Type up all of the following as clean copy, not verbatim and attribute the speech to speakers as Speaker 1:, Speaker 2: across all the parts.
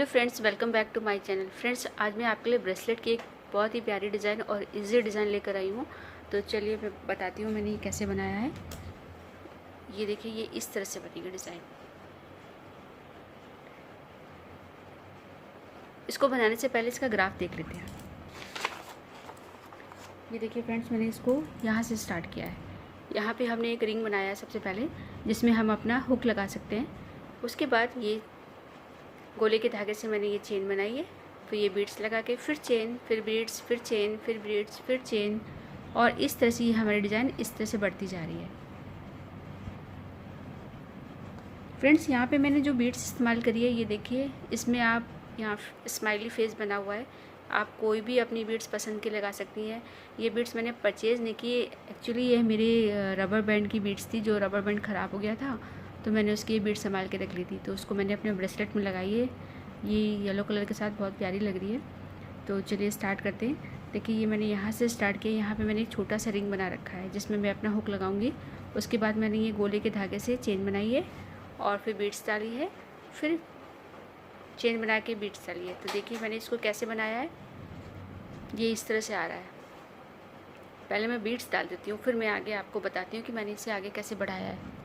Speaker 1: Friends, welcome back to my channel. Friends, आज मैं आपके लिए ब्रेसलेट की एक बहुत ही प्यारी डिज़ाइन और इजी डिज़ाइन लेकर आई हूँ। तो चलिए मैं बताती हूँ मैंने ये कैसे बनाया है। ये देखिए, ये इस तरह से बनेगी डिज़ाइन। इसको बनाने से पहले इसका ग्राफ देख लेते हैं। ये देखिए फ्रेंड्स, मैंने इसको यहाँ से स्टार्ट किया है। यहाँ पे हमने एक रिंग बनाया है सबसे पहले, जिसमें हम अपना हुक लगा सकते हैं। उसके बाद ये गोले के धागे से मैंने ये चेन बनाई है। फिर ये बीड्स लगा के फिर चेन, फिर बीड्स, फिर चेन, फिर बीड्स, फिर चेन, और इस तरह से ये हमारी डिज़ाइन इस तरह से बढ़ती जा रही है। फ्रेंड्स, यहाँ पे मैंने जो बीड्स इस्तेमाल करी है, ये देखिए, इसमें आप यहाँ स्माइली फेस बना हुआ है। आप कोई भी अपनी बीड्स पसंद की लगा सकती हैं। ये बीड्स मैंने परचेज़ नहीं की, एक्चुअली ये मेरे रबर बैंड की बीड्स थी। जो रबर बैंड ख़राब हो गया था तो मैंने उसकी ये बीड्स संभाल के रख ली थी, तो उसको मैंने अपने ब्रेसलेट में लगाई है। ये येलो कलर के साथ बहुत प्यारी लग रही है। तो चलिए स्टार्ट करते हैं। देखिए, ये मैंने यहाँ से स्टार्ट किया। यहाँ पे मैंने एक छोटा सा रिंग बना रखा है जिसमें मैं अपना हुक लगाऊंगी। उसके बाद मैंने ये गोले के धागे से चेन बनाई है और फिर बीड्स डाली है, फिर चेन बना के बीड्स डाली है। तो देखिए मैंने इसको कैसे बनाया है, ये इस तरह से आ रहा है। पहले मैं बीड्स डाल देती हूँ, फिर मैं आगे आपको बताती हूँ कि मैंने इसे आगे कैसे बढ़ाया है।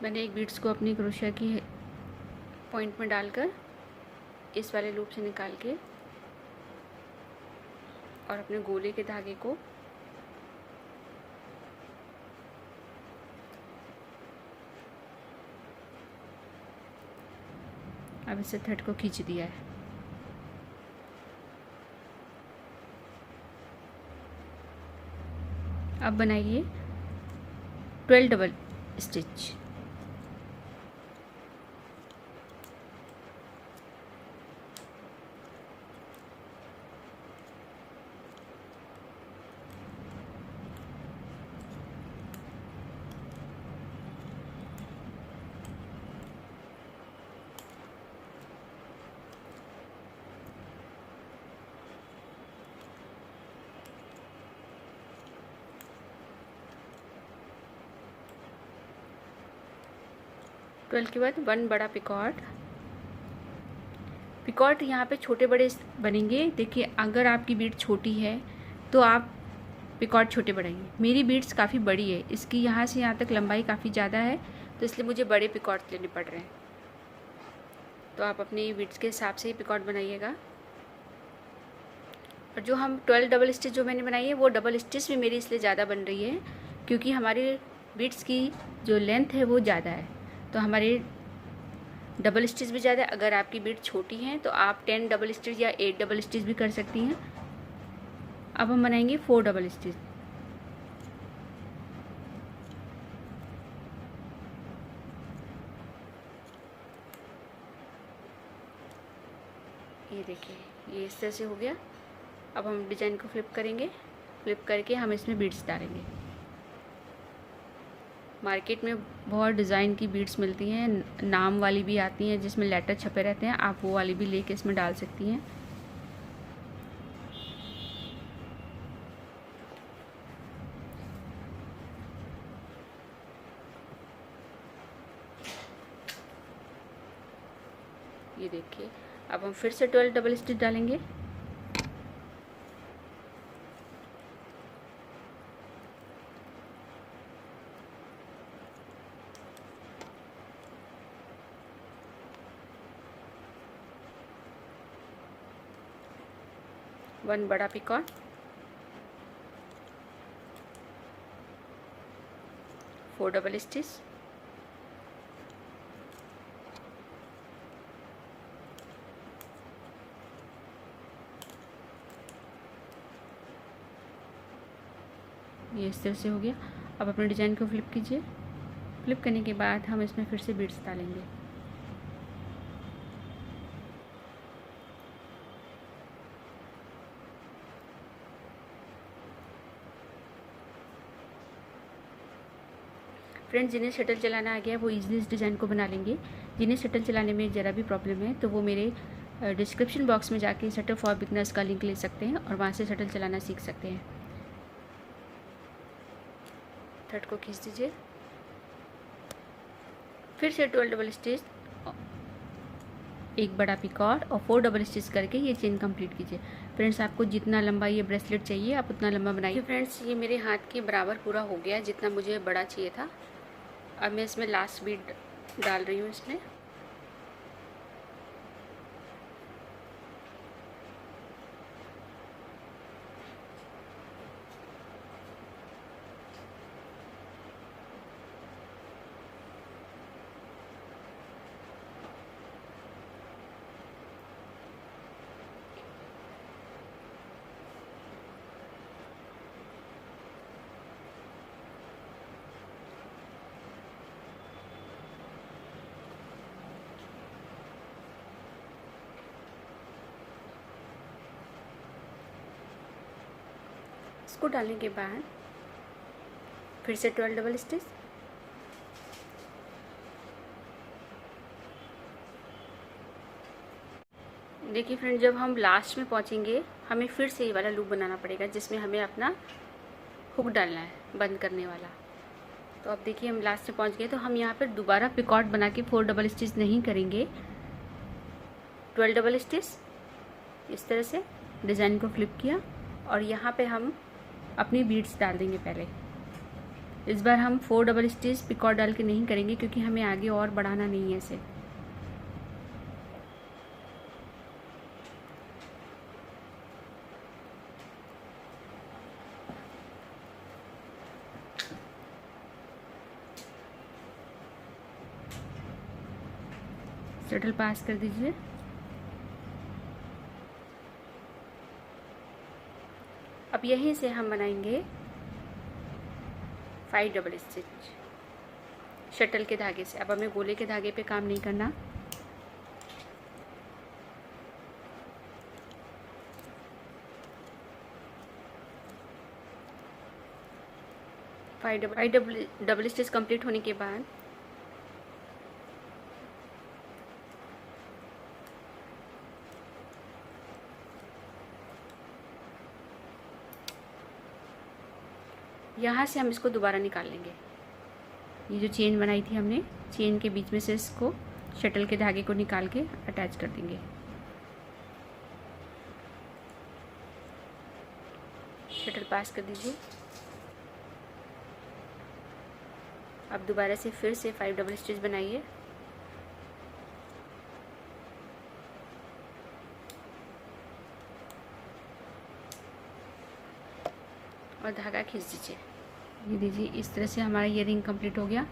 Speaker 1: मैंने एक बीड्स को अपनी क्रोशिया की पॉइंट में डालकर इस वाले लूप से निकाल के और अपने गोले के धागे को अब इसे थ्रेड को खींच दिया है। अब बनाइए 12 डबल स्टिच। ट्वेल्व के बाद 1 बड़ा पिकॉट यहाँ पे छोटे बड़े बनेंगे। देखिए, अगर आपकी बीड छोटी है तो आप पिकॉट छोटे बढ़ाइए। मेरी बीड्स काफ़ी बड़ी है, इसकी यहाँ से यहाँ तक लंबाई काफ़ी ज़्यादा है, तो इसलिए मुझे बड़े पिकॉट लेने पड़ रहे हैं। तो आप अपनी बीड्स के हिसाब से ही पिकॉट बनाइएगा। और जो हम 12 डबल स्टिच जो मैंने बनाई है, वो डबल स्टिच भी मेरी इसलिए ज़्यादा बन रही है क्योंकि हमारी बीड्स की जो लेंथ है वो ज़्यादा है, तो हमारे डबल स्टिच भी ज़्यादा है। अगर आपकी बीड छोटी हैं तो आप 10 डबल स्टिच या 8 डबल स्टिच भी कर सकती हैं। अब हम बनाएंगे 4 डबल स्टिच। ये देखिए, ये इस तरह से हो गया। अब हम डिज़ाइन को फ्लिप करेंगे। फ्लिप करके हम इसमें बीड्स डालेंगे। मार्केट में बहुत डिज़ाइन की बीड्स मिलती हैं, नाम वाली भी आती हैं जिसमें लेटर छपे रहते हैं। आप वो वाली भी लेके इसमें डाल सकती हैं। ये देखिए, अब हम फिर से 12 डबल स्टिच डालेंगे। वन बड़ा पिकॉट, 4 डबल स्टिच, ये इस तरह से हो गया। अब अपने डिज़ाइन को फ्लिप कीजिए। फ्लिप करने के बाद हम इसमें फिर से बीड्स डालेंगे। फ्रेंड्स, जिन्हें शटल चलाना आ गया वो इजीली इस डिज़ाइन को बना लेंगे। जिन्हें शटल चलाने में ज़रा भी प्रॉब्लम है तो वो मेरे डिस्क्रिप्शन बॉक्स में जाके शटल फॉर बिगनर्स का लिंक ले सकते हैं और वहाँ से शटल चलाना सीख सकते हैं। थ्रेड को खींच दीजिए। फिर से 12 डबल स्टिच एक बड़ा पिकॉर्ड और 4 डबल स्टिच करके ये चेन कंप्लीट कीजिए। फ्रेंड्स, आपको जितना लंबा ये ब्रेसलेट चाहिए आप उतना लंबा बनाइए। फ्रेंड्स, ये मेरे हाथ के बराबर पूरा हो गया जितना मुझे बड़ा चाहिए था। अब मैं इसमें लास्ट बीड डाल रही हूँ इसमें। इसको डालने के बाद फिर से 12 डबल स्टिच। देखिए फ्रेंड, जब हम लास्ट में पहुंचेंगे हमें फिर से ये वाला लूप बनाना पड़ेगा जिसमें हमें अपना हुक डालना है बंद करने वाला। तो अब देखिए हम लास्ट में पहुंच गए, तो हम यहाँ पर दोबारा पिकॉट बना के 4 डबल स्टिच नहीं करेंगे, 12 डबल स्टिच इस तरह से डिज़ाइन को फ्लिप किया और यहाँ पे हम अपनी बीड्स डाल देंगे। पहले इस बार हम 4 डबल स्टिच पिकॉट डाल के नहीं करेंगे क्योंकि हमें आगे और बढ़ाना नहीं है इसे। शटल पास कर दीजिए। अब यहीं से हम बनाएंगे 5 डबल स्टिच शटल के धागे से। अब हमें गोले के धागे पे काम नहीं करना। फाइव डबल स्टिच कंप्लीट होने के बाद यहाँ से हम इसको दोबारा निकाल लेंगे। ये जो चेन बनाई थी हमने, चेन के बीच में से इसको शटल के धागे को निकाल के अटैच कर देंगे। शटल पास कर दीजिए। अब दोबारा से फिर से 5 डबल स्टिच बनाइए। और धागा खींच दीजिए। ये दीजिए, इस तरह से हमारा ये रिंग कंप्लीट हो गया।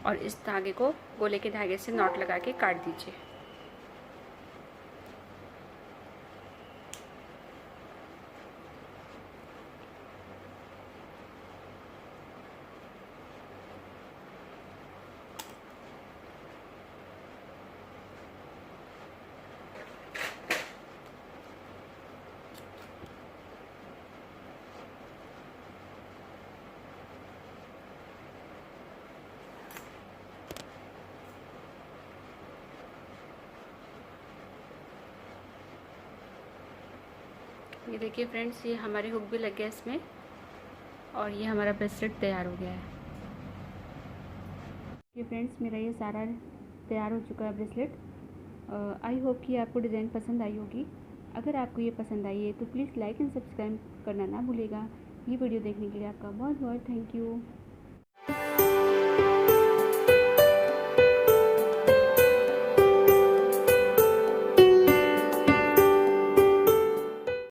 Speaker 1: और इस धागे को गोले के धागे से नॉट लगा के काट दीजिए। ये देखिए फ्रेंड्स, ये हमारे हुक भी लग गया इसमें और ये हमारा ब्रेसलेट तैयार हो गया है। ये फ्रेंड्स, मेरा ये सारा तैयार हो चुका है ब्रेसलेट। आई होप कि आपको डिज़ाइन पसंद आई होगी। अगर आपको ये पसंद आई है तो प्लीज़ लाइक एंड सब्सक्राइब करना ना भूलिएगा। ये वीडियो देखने के लिए आपका बहुत बहुत थैंक यू।